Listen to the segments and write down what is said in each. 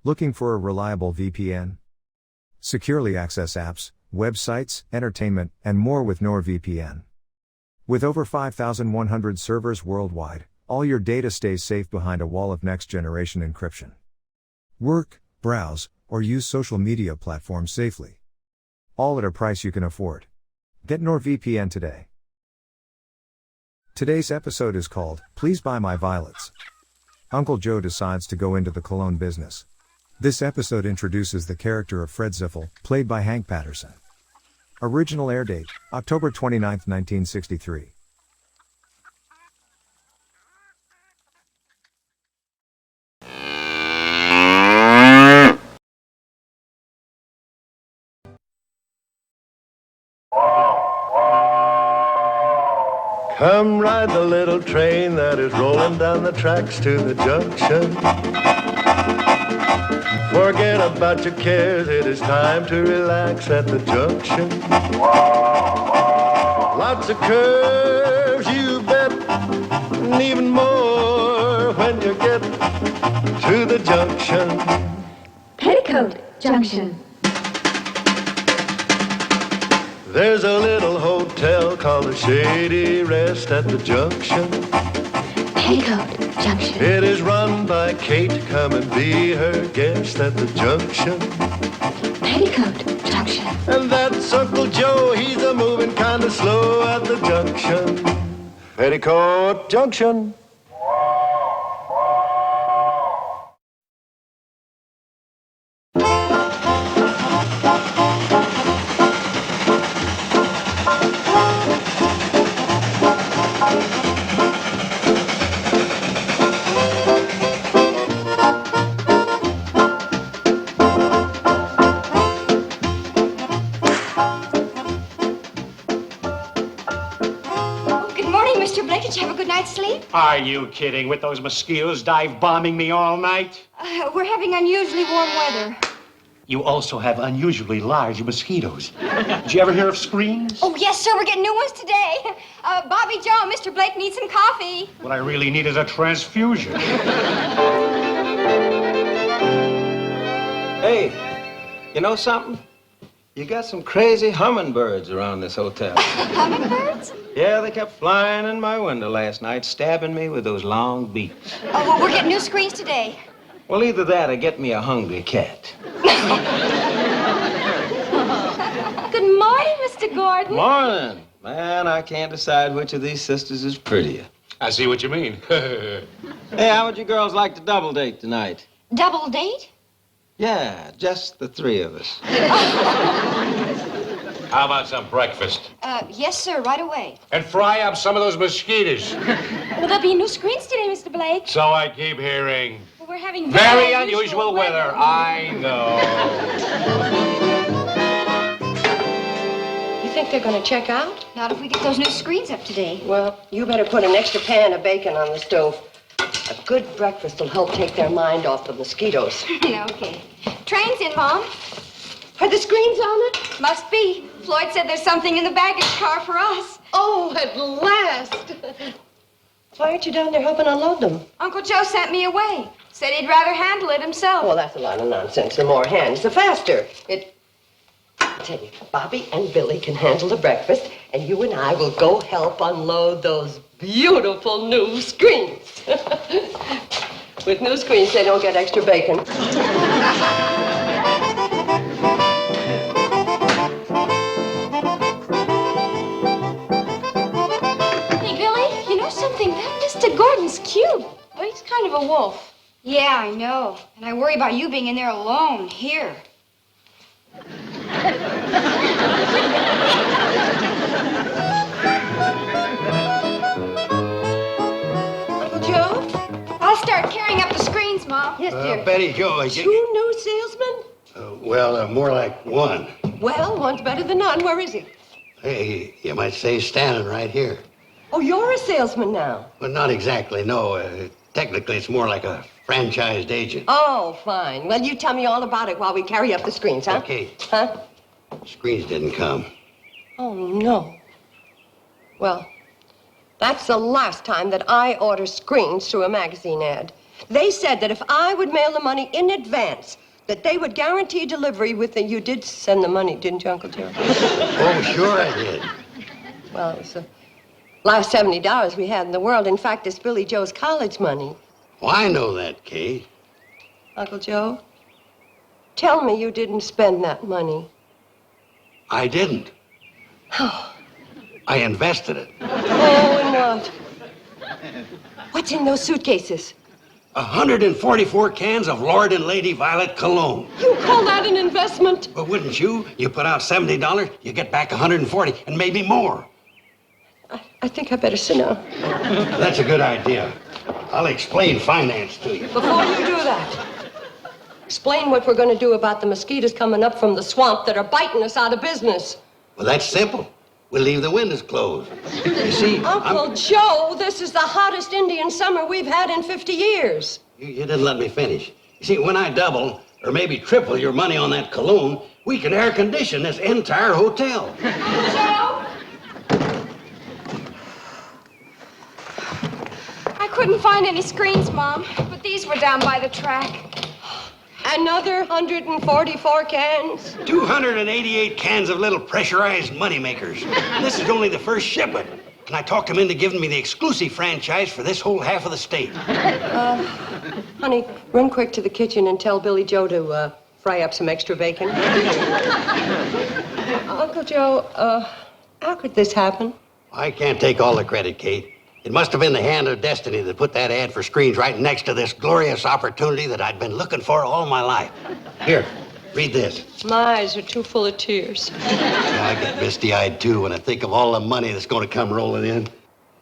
Looking for a reliable VPN? Securely access apps, websites, entertainment, and more with NordVPN. With over 5,100 servers worldwide, all your data stays safe behind a wall of next-generation encryption. Work, browse, or use social media platforms safely. All at a price you can afford. Get NordVPN today. Today's episode is called, Please Buy My Violets. Uncle Joe decides to go into the cologne business. This episode introduces the character of Fred Ziffel, played by Hank Patterson. Original air date, October 29, 1963. Come ride the little train that is rolling down the tracks to the junction. Forget about your cares, it is time to relax at the junction. Lots of curves, you bet, and even more when you get to the junction. Petticoat Junction. There's a little hotel called the Shady Rest at the junction. Petticoat Junction. It is run by Kate, come and be her guest at the junction. Petticoat Junction. And that's Uncle Joe, he's a moving kind of slow at the junction. Petticoat Junction. Did you have a good night's sleep? Are you kidding? With those mosquitoes dive bombing me all night? We're having unusually warm weather. You also have unusually large mosquitoes. Did you ever hear of screens? Oh, yes, sir. We're getting new ones today. Bobby Joe, Mr. Blake need some coffee. What I really need is a transfusion. Hey, you know something? You got some crazy hummingbirds around this hotel. Hummingbirds? Yeah, they kept flying in my window last night, stabbing me with those long beaks. Oh, well, we're getting new screens today. Well, either that or get me a hungry cat. Good morning, Mr. Gordon. Morning. Man, I can't decide which of these sisters is prettier. I see what you mean. Hey, how would you girls like to double date tonight? Double date? Yeah, just the three of us. How about some breakfast? Yes, sir, right away. And fry up some of those mosquitoes. Well, there'll be new screens today, Mr. Blake. So I keep hearing. Well, we're having Very unusual weather. I know. You think they're going to check out? Not if we get those new screens up today. Well, you better put an extra pan of bacon on the stove. A good breakfast will help take their mind off the mosquitoes. Okay. Train's in, Mom. Are the screens on it? Must be. Floyd said there's something in the baggage car for us. Oh, at last. Why aren't you down there helping unload them? Uncle Joe sent me away. Said he'd rather handle it himself. Well, that's a lot of nonsense. The more hands, the faster. I tell you, Bobby and Billy can handle the breakfast, and you and I will go help unload those beautiful new screens. With new screens, they don't get extra bacon. Hey, Billy, you know something? That Mr. Gordon's cute. But he's kind of a wolf. Yeah, I know. And I worry about you being in there alone, here. Uncle Joe? I'll start carrying up the screens, Mom. Yes, dear. Betty Joe, Two new salesmen? more like one. Well, one's better than none. Where is he? Hey, you might say he's standing right here. Oh, you're a salesman now. But not exactly, no. Technically, it's more like a franchised agent. Oh, fine. Well, you tell me all about it while we carry up the screens, huh? Okay. Huh? Screens didn't come. Oh, no. Well, that's the last time that I order screens through a magazine ad. They said that if I would mail the money in advance, that they would guarantee delivery within... You did send the money, didn't you, Uncle Joe? Oh, sure I did. Well, it was the last $70 we had in the world. In fact, it's Billy Joe's college money. Well, I know that, Kate. Uncle Joe, tell me you didn't spend that money. I didn't. Oh. I invested it. Oh, in what? What's in those suitcases? 144 cans of Lord and Lady Violet cologne. You call that an investment? But wouldn't you? You put out $70, you get back 140, and maybe more. I think I better sit down. That's a good idea. I'll explain finance to you. Before you do that, explain what we're going to do about the mosquitoes coming up from the swamp that are biting us out of business. Well, that's simple. We'll leave the windows closed. You see, Uncle Joe, this is the hottest Indian summer we've had in 50 years. You didn't let me finish. You see, when I double, or maybe triple your money on that cologne, we can air condition this entire hotel. Joe? I couldn't find any screens, Mom, but these were down by the track. Another 144 cans? 288 cans of little pressurized moneymakers. This is only the first shipment. And I talked him into giving me the exclusive franchise for this whole half of the state. Honey, run quick to the kitchen and tell Billy Joe to fry up some extra bacon. Uncle Joe, how could this happen? I can't take all the credit, Kate. It must have been the hand of destiny that put that ad for screens right next to this glorious opportunity that I'd been looking for all my life. Here, read this. My eyes are too full of tears. I get misty-eyed, too, when I think of all the money that's going to come rolling in.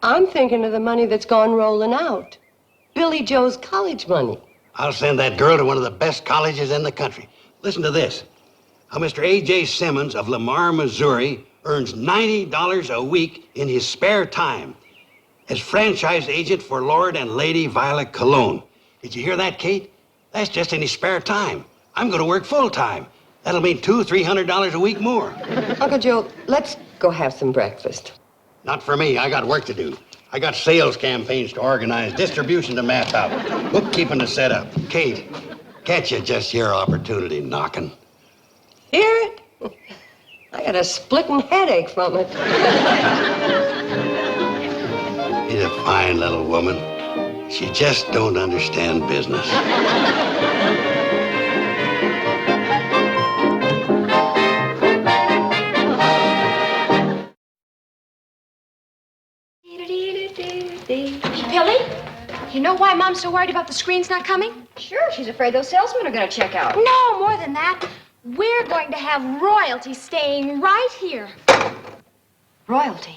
I'm thinking of the money that's gone rolling out. Billy Joe's college money. I'll send that girl to one of the best colleges in the country. Listen to this. How Mr. A.J. Simmons of Lamar, Missouri, earns $90 a week in his spare time as franchise agent for Lord and Lady Violet Cologne. Did you hear that, Kate? That's just in his spare time. I'm going to work full time. That'll mean $200-300 a week more. Uncle Joe, let's go have some breakfast. Not for me. I got work to do. I got sales campaigns to organize, distribution to map out, bookkeeping to set up. Kate, can't you just hear opportunity knocking? Hear it? I got a splitting headache from it. She's a fine little woman. She just don't understand business. Billy, you know why Mom's so worried about the screens not coming? Sure, she's afraid those salesmen are going to check out. No, more than that. We're going to have royalty staying right here. Royalty?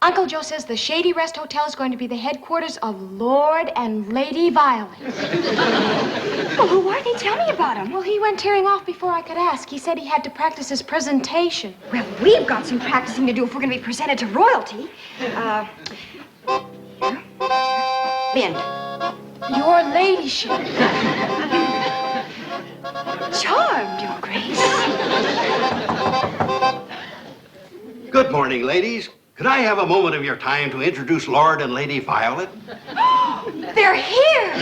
Uncle Joe says the Shady Rest Hotel is going to be the headquarters of Lord and Lady Violet. Well, who are they? Tell me about them. Well, he went tearing off before I could ask. He said he had to practice his presentation. Well, we've got some practicing to do if we're going to be presented to royalty. Lynn. Your ladyship. Charmed, Your Grace. Good morning, ladies. Could I have a moment of your time to introduce Lord and Lady Violet? They're here!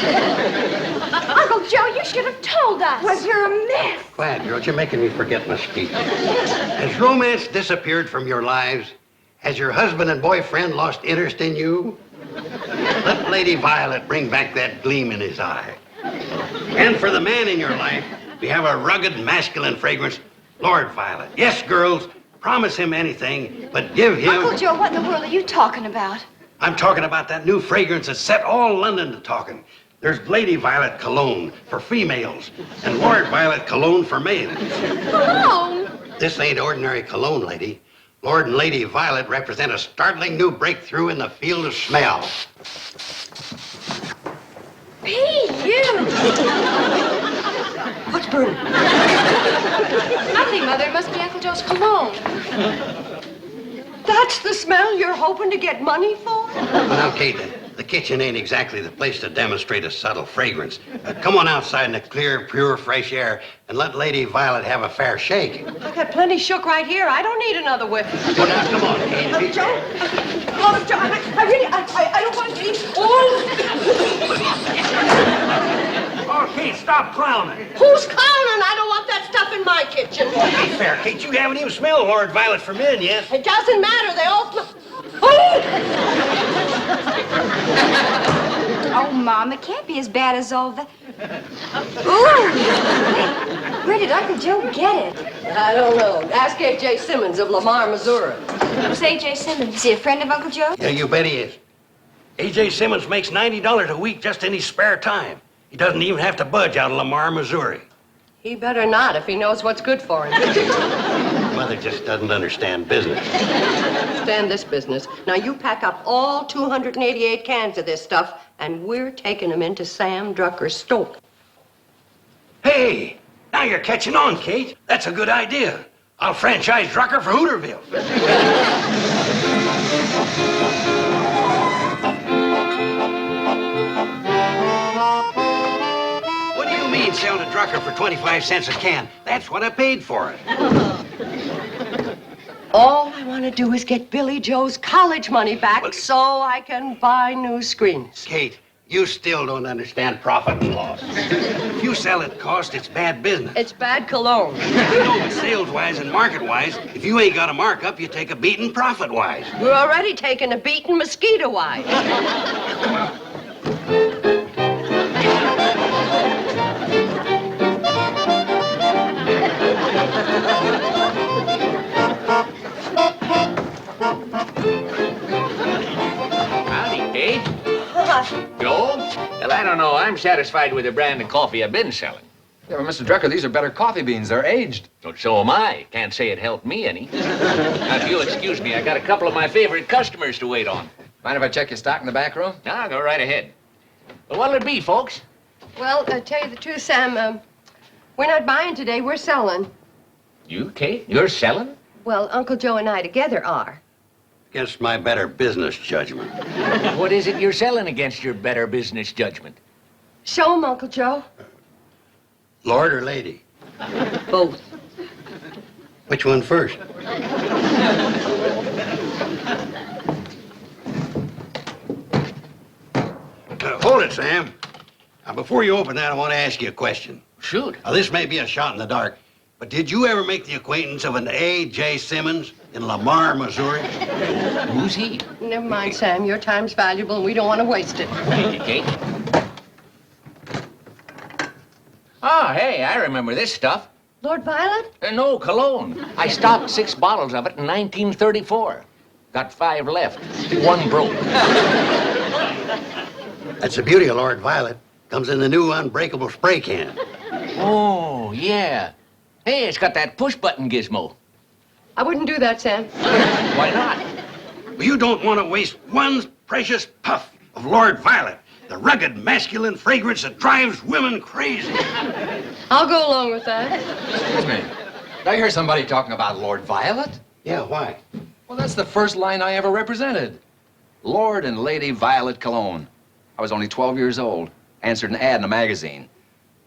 Uncle Joe, you should have told us. Was there a mess? Glad, girls, you're making me forget my speech. Has romance disappeared from your lives? Has your husband and boyfriend lost interest in you? Let Lady Violet bring back that gleam in his eye. And for the man in your life, we have a rugged, masculine fragrance, Lord Violet. Yes, girls, promise him anything, but give him... Uncle Joe, what in the world are you talking about? I'm talking about that new fragrance that set all London to talking. There's Lady Violet Cologne for females and Lord Violet Cologne for males. Cologne? This ain't ordinary cologne, lady. Lord and Lady Violet represent a startling new breakthrough in the field of smell. You! What's burning? Nothing, Mother. It must be Uncle Joe's cologne. That's the smell you're hoping to get money for? Now, Kate, the kitchen ain't exactly the place to demonstrate a subtle fragrance. Come on outside in the clear, pure, fresh air and let Lady Violet have a fair shake. I got plenty shook right here. I don't need another whiff. Well, now, come on, Kate. Joe, I don't want to eat. Oh, Kate, stop clowning. Who's clowning? I don't want that stuff in my kitchen. Ain't fair, Kate. You haven't even smelled Lord Violet from in yet. It doesn't matter. They all smell. Oh, Mom, it can't be as bad as all that. Ooh! Where did Uncle Joe get it? I don't know. Ask A.J. Simmons of Lamar, Missouri. Who's A.J. Simmons? Is he a friend of Uncle Joe? Yeah, you bet he is. A.J. Simmons makes $90 a week just in his spare time. He doesn't even have to budge out of Lamar, Missouri. He better not if he knows what's good for him. Mother just doesn't understand business. Stand this business. Now you pack up all 288 cans of this stuff, and we're taking them into Sam Drucker's store. Hey, now you're catching on, Kate. That's a good idea. I'll franchise Drucker for Hooterville. What do you mean selling a Drucker for 25 cents a can? That's what I paid for it. All I want to do is get Billy Joe's college money back so I can buy new screens. Kate, you still don't understand profit and loss. If you sell at cost, it's bad business. It's bad cologne. You know, but sales-wise and market-wise, if you ain't got a markup, you take a beating profit-wise. We're already taking a beating mosquito-wise. Howdy, Kate. Joe? Well, I don't know. I'm satisfied with the brand of coffee I've been selling. Yeah, but Mr. Drucker, these are better coffee beans. They're aged. So am I. Can't say it helped me any. Now, if you'll excuse me, I got a couple of my favorite customers to wait on. Mind if I check your stock in the back room? Now, go right ahead. Well, what'll it be, folks? Well, tell you the truth, Sam, we're not buying today. We're selling. You, Kate? You're selling? Well, Uncle Joe and I together are. Against my better business judgment. What is it you're selling against your better business judgment? Show 'em, Uncle Joe. Lord or lady? Both. Which one first? Hold it, Sam. Now, before you open that, I want to ask you a question. Shoot. Now, this may be a shot in the dark, but did you ever make the acquaintance of an A.J. Simmons in Lamar, Missouri? Who's he? Never mind, Sam. Your time's valuable, and we don't want to waste it. Thank you, Kate. Oh, hey, I remember this stuff. Lord Violet? No, cologne. I stocked 6 bottles of it in 1934. Got 5 left. 1 broke. That's the beauty of Lord Violet. Comes in the new unbreakable spray can. Oh, yeah. Hey, it's got that push-button gizmo. I wouldn't do that, Sam. Why not? Well, you don't want to waste one precious puff of Lord Violet, the rugged masculine fragrance that drives women crazy. I'll go along with that. Excuse me. Did I hear somebody talking about Lord Violet? Yeah, why? Well, that's the first line I ever represented. Lord and Lady Violet Cologne. I was only 12 years old. Answered an ad in a magazine.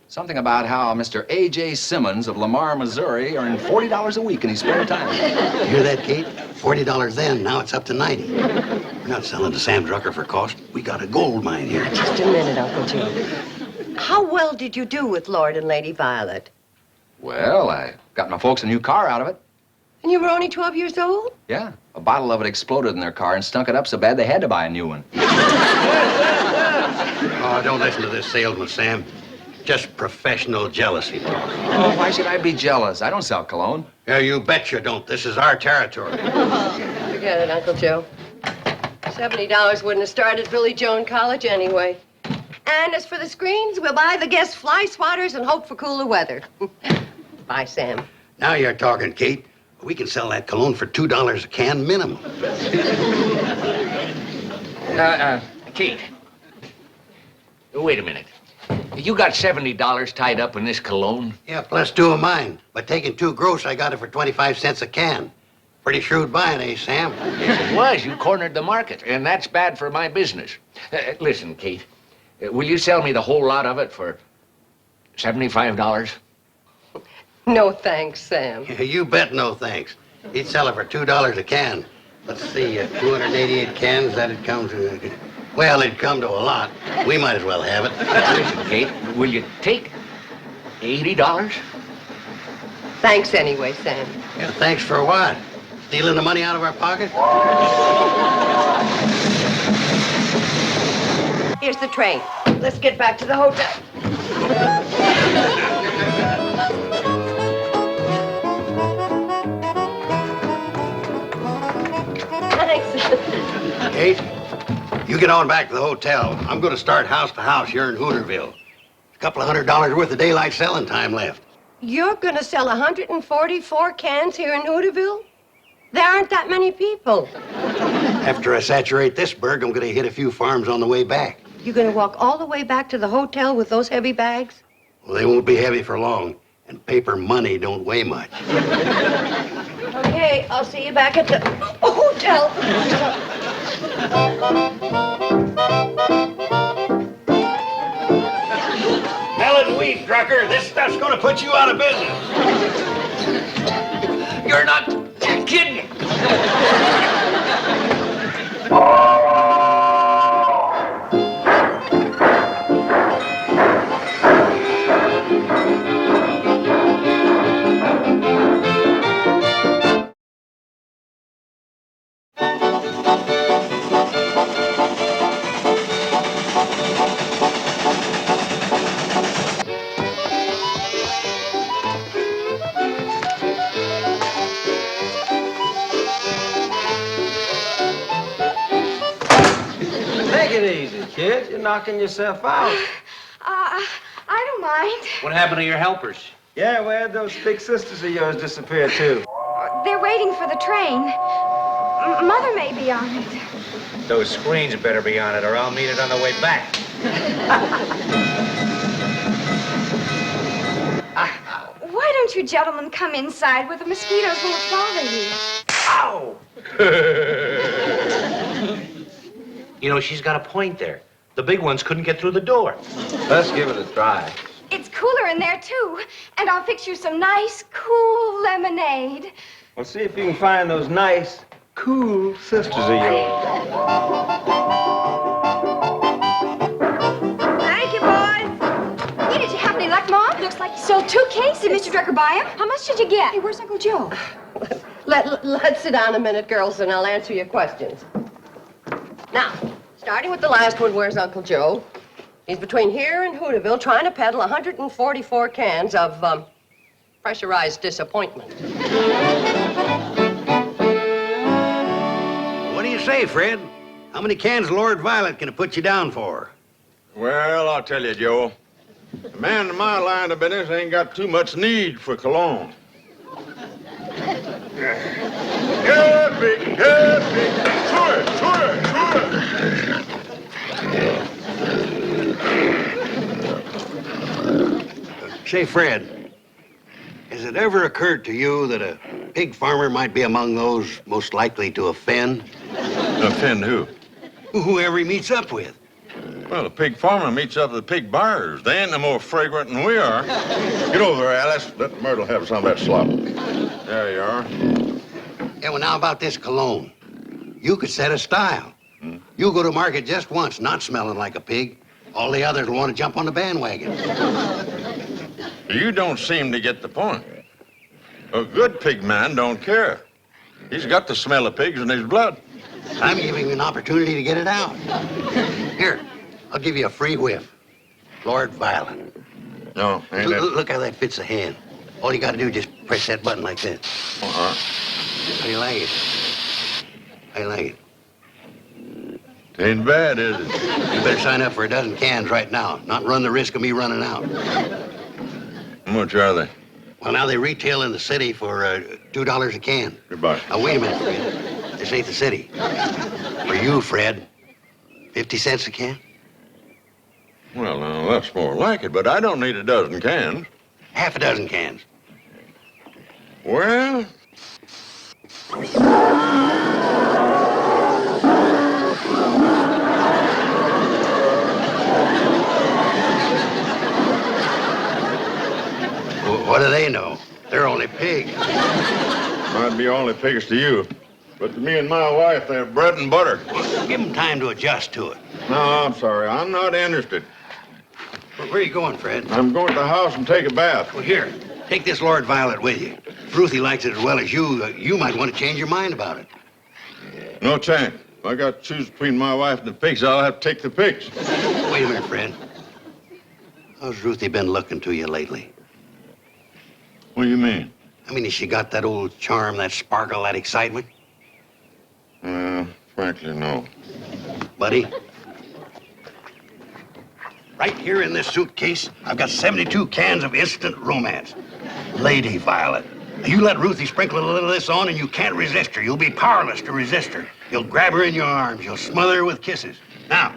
Something about how Mr. A.J. Simmons of Lamar, Missouri earned $40 a week in his spare time. You hear that, Kate? $40 then, now it's up to $90. We're not selling to Sam Drucker for cost. We got a gold mine here. Just a minute, Uncle Joe. How well did you do with Lord and Lady Violet? Well, I got my folks a new car out of it. And you were only 12 years old? Yeah, a bottle of it exploded in their car and stunk it up so bad they had to buy a new one. Oh, don't listen to this salesman, Sam. Just professional jealousy talk. Oh, why should I be jealous? I don't sell cologne. Yeah, you bet you don't. This is our territory. Forget it, Uncle Joe. $70 wouldn't have started Billy Joe in college anyway. And as for the screens, we'll buy the guest fly swatters and hope for cooler weather. Bye, Sam. Now you're talking, Kate. We can sell that cologne for $2 a can minimum. Kate. Wait a minute. You got $70 tied up in this cologne? Yeah, plus 2 of mine. But taking 2 gross, I got it for 25 cents a can. Pretty shrewd buying, eh, Sam? Yes, it was. You cornered the market, and that's bad for my business. Listen, Kate, will you sell me the whole lot of it for $75? No thanks, Sam. You bet no thanks. He'd sell it for $2 a can. Let's see, 288 cans, that'd come to... Well, it'd come to a lot. We might as well have it. Listen, Kate, will you take $80? Thanks anyway, Sam. Yeah, thanks for what? Stealing the money out of our pocket? Here's the train. Let's get back to the hotel. Thanks. Kate, you get on back to the hotel. I'm going to start house to house here in Hooterville. A couple of $100 worth of daylight selling time left. You're going to sell 144 cans here in Hooterville? There aren't that many people. After I saturate this burg, I'm going to hit a few farms on the way back. You're going to walk all the way back to the hotel with those heavy bags? Well, they won't be heavy for long, and paper money don't weigh much. Okay, I'll see you back at the hotel. Helen Weed, Drucker, this stuff's going to put you out of business. You're not kidding. Take it easy, kid. You're knocking yourself out. I don't mind. What happened to your helpers? Yeah, where'd those big sisters of yours disappear to? They're waiting for the train. Mother may be on it. Those screens better be on it, or I'll meet it on the way back. Why don't you gentlemen come inside where the mosquitoes won't bother you? Ow! You know, she's got a point there. The big ones couldn't get through the door. Let's give it a try. It's cooler in there, too. And I'll fix you some nice, cool lemonade. Well, see if you can find those nice, cool sisters of yours. Thank you, boys. Hey, did you have any luck, Mom? Looks like you sold 2 cases. Did Mr. Drucker buy them? How much did you get? Hey, where's Uncle Joe? Let's sit down a minute, girls, and I'll answer your questions. Now, starting with the last one, where's Uncle Joe? He's between here and Hooterville trying to peddle 144 cans of, pressurized disappointment. What do you say, Fred? How many cans Lord Violet can it put you down for? Well, I'll tell you, Joe. A man in my line of business ain't got too much need for cologne. Yeah, big, yeah, big. Say, Fred, has it ever occurred to you that a pig farmer might be among those most likely to offend? Offend who? Whoever he meets up with. Well, a pig farmer meets up with the pig buyers. They ain't no more fragrant than we are. Get over there, Alice. Let Myrtle have some of that slop. There you are. Yeah, well, now about this cologne. You could set a style. You go to market just once, not smelling like a pig. All the others will want to jump on the bandwagon. You don't seem to get the point. A good pig man don't care. He's got the smell of pigs in his blood. I'm giving you an opportunity to get it out. Here, I'll give you a free whiff. Lord Violet. No, ain't it? Look how that fits the hand. All you got to do is just press that button like that. How do you like it? How do you like it? Ain't bad, is it? You better sign up for a dozen cans right now, not run the risk of me running out. How much are they? Well, now they retail in the city for $2 a can. Goodbye. Now, wait a minute, Fred. This ain't the city. For you, Fred, 50 cents a can? Well, now, that's more like it, but I don't need a dozen cans. Half a dozen cans. Well... What do they know? They're only pigs. Might be only pigs to you. But to me and my wife, they're bread and butter. Give them time to adjust to it. No, I'm sorry. I'm not interested. Where are you going, Fred? I'm going to the house and take a bath. Well, here, take this Lord Violet with you. If Ruthie likes it as well as you, you might want to change your mind about it. No chance. If I got to choose between my wife and the pigs, I'll have to take the pigs. Wait a minute, Fred. How's Ruthie been looking to you lately? What do you mean? I mean, has she got that old charm, that sparkle, that excitement? Frankly, no. Buddy? Right here in this suitcase, I've got 72 cans of instant romance. Lady Violet. You let Ruthie sprinkle a little of this on and you can't resist her. You'll be powerless to resist her. You'll grab her in your arms. You'll smother her with kisses. Now,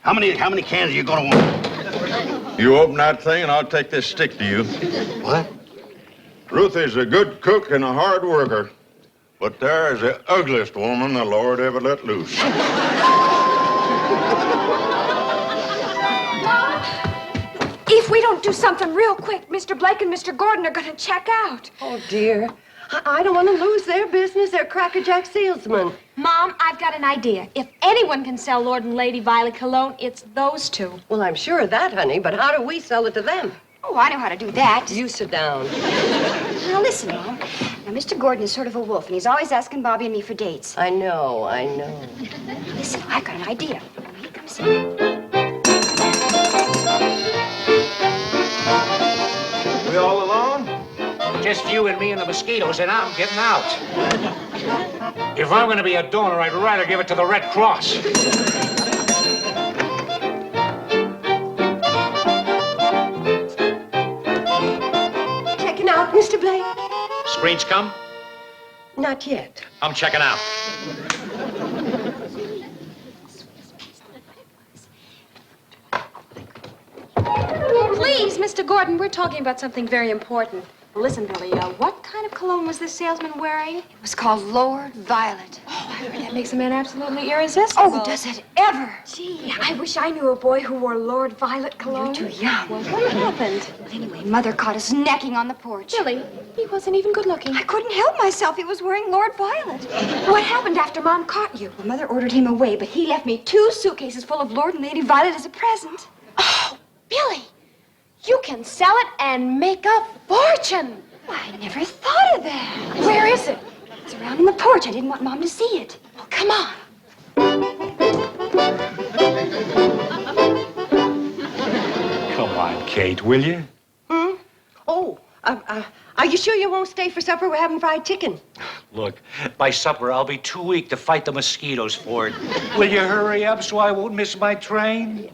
how many cans are you gonna want? You open that thing and I'll take this stick to you. What? Ruthie's a good cook and a hard worker, but there is the ugliest woman the Lord ever let loose. If we don't do something real quick, Mr. Blake and Mr. Gordon are gonna check out. Oh, dear. I don't want to lose their business. They're crackerjack salesmen. Mom, I've got an idea. If anyone can sell Lord and Lady Violet cologne, it's those two. Well, I'm sure of that, honey, but how do we sell it to them? Oh, I know how to do that. You sit down. Now, listen, Mom. Now, Mr. Gordon is sort of a wolf, and he's always asking Bobby and me for dates. I know. Listen, I've got an idea. Here comes in. We all alone? Just you and me and the mosquitoes, and I'm getting out. If I'm going to be a donor, I'd rather give it to the Red Cross. Checking out, Mr. Blake? Screens come? Not yet. I'm checking out. Please, Mr. Gordon, we're talking about something very important. Listen, Billy, what kind of cologne was this salesman wearing? It was called Lord Violet. Oh, I heard that makes a man absolutely irresistible. Oh, does it ever? Gee, I wish I knew a boy who wore Lord Violet cologne. You're too young. Well, what happened? Well, anyway, Mother caught us necking on the porch. Billy, he wasn't even good looking. I couldn't help myself. He was wearing Lord Violet. What happened after Mom caught you? Well, Mother ordered him away, but he left me 2 suitcases full of Lord and Lady Violet as a present. Oh, Billy, you can sell it and make a fortune. I never thought of that. Where is it? It's around on the porch. I didn't want Mom to see it. Well, come on. Come on, Kate, will you? Oh, are you sure you won't stay for supper? We're having fried chicken. Look, by supper, I'll be too weak to fight the mosquitoes for it. Will you hurry up so I won't miss my train?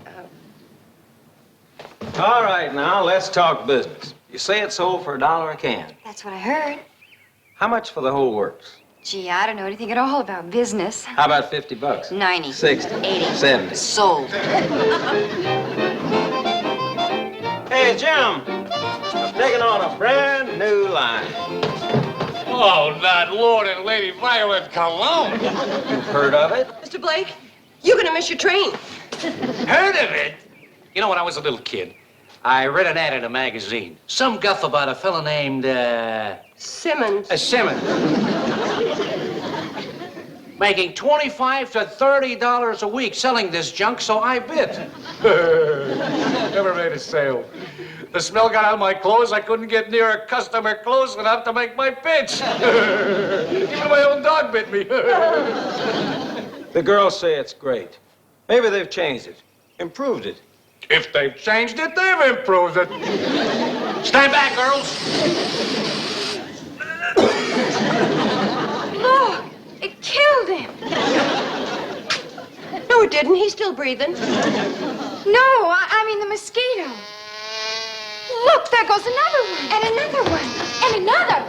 All right, now, let's talk business. You say it sold for $1 a can. That's what I heard. How much for the whole works? Gee, I don't know anything at all about business. How about $50? 90. 60. 80. 70. Sold. Hey, Jim. I'm taking on a brand new line. Oh, not Lord and Lady Violet cologne. You've heard of it? Mr. Blake, you're going to miss your train. Heard of it? You know, when I was a little kid, I read an ad in a magazine. Some guff about a fella named, Simmons. Simmons. Making $25 to $30 a week selling this junk, so I bid. Never made a sale. The smell got on my clothes. I couldn't get near a customer close enough to make my pitch. Even my own dog bit me. The girls say it's great. Maybe they've changed it, improved it. If they've changed it, they've improved it. Stand back, girls. Look, it killed him. No, it didn't. He's still breathing. No, I mean the mosquito. Look, there goes another one. And another one. And another.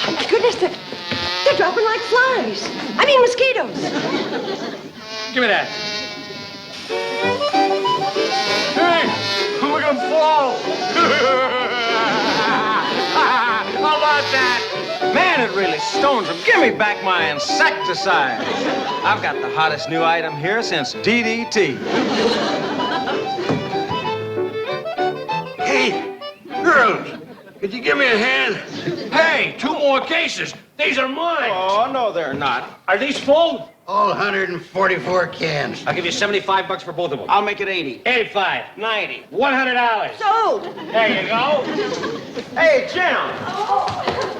Oh, my goodness, they're dropping like flies. I mean mosquitoes. Give me that. Hey, look at him fall. How about that? Man, it really stones them. Give me back my insecticide. I've got the hottest new item here since DDT. Hey, girls, Could you give me a hand? Hey, 2 more cases. These are mine. Oh, no, they're not. Are these full? All 144 cans. I'll give you $75 for both of them. I'll make it 80. 85, 90, $100. Sold. There you go. Hey, Jim.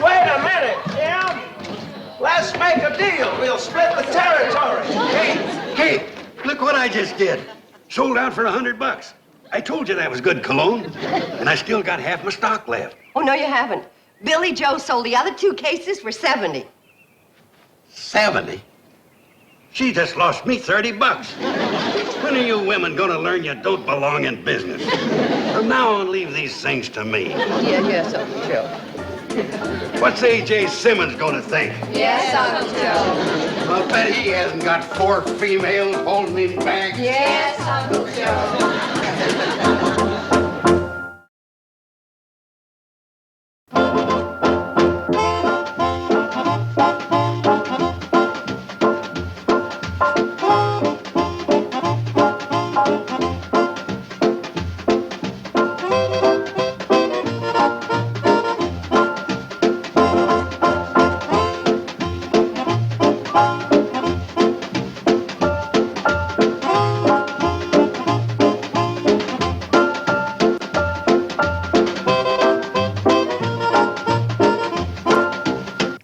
Wait a minute, Jim. Let's make a deal. We'll split the territory. Hey, look what I just did. Sold out for $100. I told you that was good cologne. And I still got half my stock left. Oh, no, you haven't. Billy Joe sold the other 2 cases for 70. 70? She just lost me $30. When are you women gonna learn you don't belong in business? From now on, leave these things to me. Yes, Uncle Joe. What's A.J. Simmons gonna think? Yes, Uncle Joe. I'll bet he hasn't got 4 females holding him back. Yes, Uncle Joe.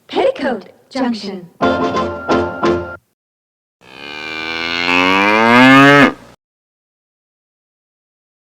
Petticoat Junction.